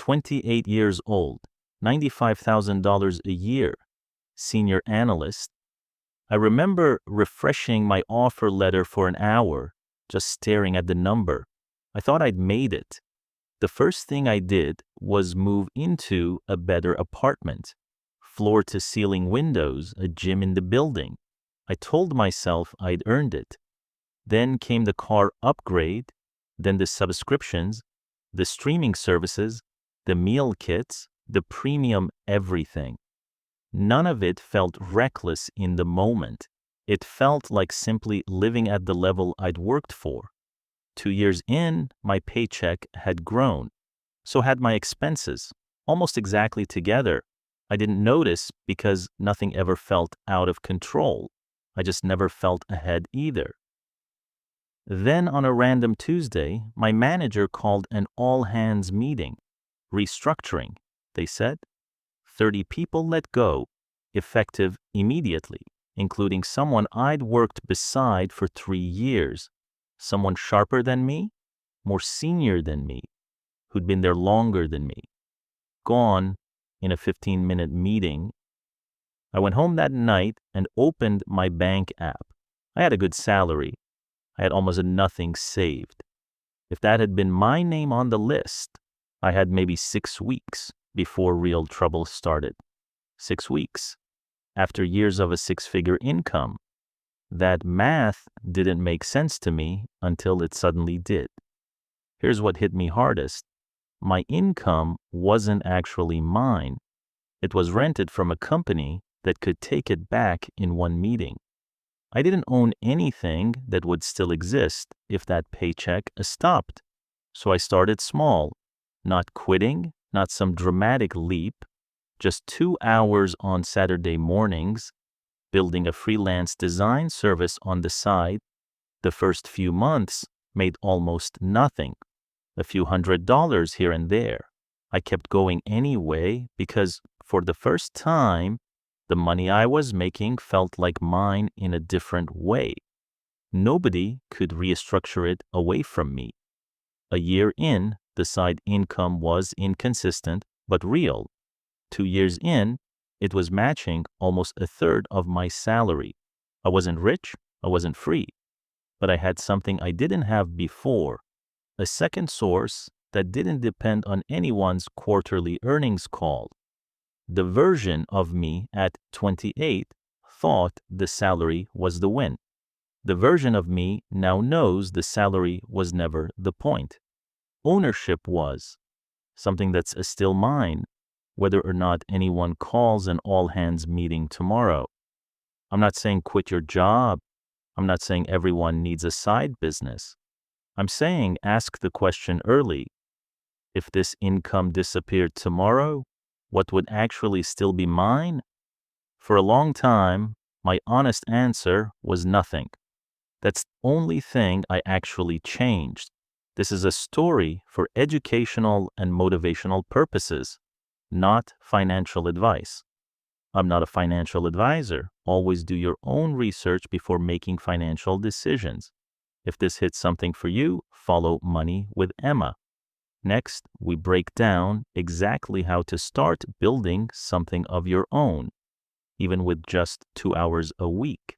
28 years old, $95,000 a year, senior analyst. I remember refreshing my offer letter for an hour, just staring at the number. I thought I'd made it. The first thing I did was move into a better apartment. Floor-to-ceiling windows, a gym in the building. I told myself I'd earned it. Then came the car upgrade, then the subscriptions, the streaming services, the meal kits, the premium everything. None of it felt reckless in the moment. It felt like simply living at the level I'd worked for. 2 years in, my paycheck had grown. So had my expenses, almost exactly together. I didn't notice because nothing ever felt out of control. I just never felt ahead either. Then on a random Tuesday, my manager called an all-hands meeting. Restructuring, they said. 30 people let go, effective immediately, including someone I'd worked beside for 3 years. Someone sharper than me, more senior than me, who'd been there longer than me. Gone in a 15-minute meeting. I went home that night and opened my bank app. I had a good salary. I had almost nothing saved. If that had been my name on the list, I had maybe 6 weeks before real trouble started. 6 weeks after years of a 6-figure income. That math didn't make sense to me until it suddenly did. Here's what hit me hardest. My income wasn't actually mine. It was rented from a company that could take it back in one meeting. I didn't own anything that would still exist if that paycheck stopped. So I started small, not quitting, not some dramatic leap, just 2 hours on Saturday mornings, building a freelance design service on the side. The first few months made almost nothing, a few $100s here and there. I kept going anyway because for the first time, the money I was making felt like mine in a different way. Nobody could restructure it away from me. A year in, the side income was inconsistent but real. 2 years in, it was matching almost a third of my salary. I wasn't rich, I wasn't free, but I had something I didn't have before, a second source that didn't depend on anyone's quarterly earnings call. The version of me at 28 thought the salary was the win. The version of me now knows the salary was never the point. Ownership was something that's still mine, whether or not anyone calls an all-hands meeting tomorrow. I'm not saying quit your job. I'm not saying everyone needs a side business. I'm saying ask the question early. If this income disappeared tomorrow, what would actually still be mine? For a long time, my honest answer was nothing. That's the only thing I actually changed. This is a story for educational and motivational purposes, not financial advice. I'm not a financial advisor. Always do your own research before making financial decisions. If this hits something for you, follow Money with Emma. Next, we break down exactly how to start building something of your own, even with just 2 hours a week.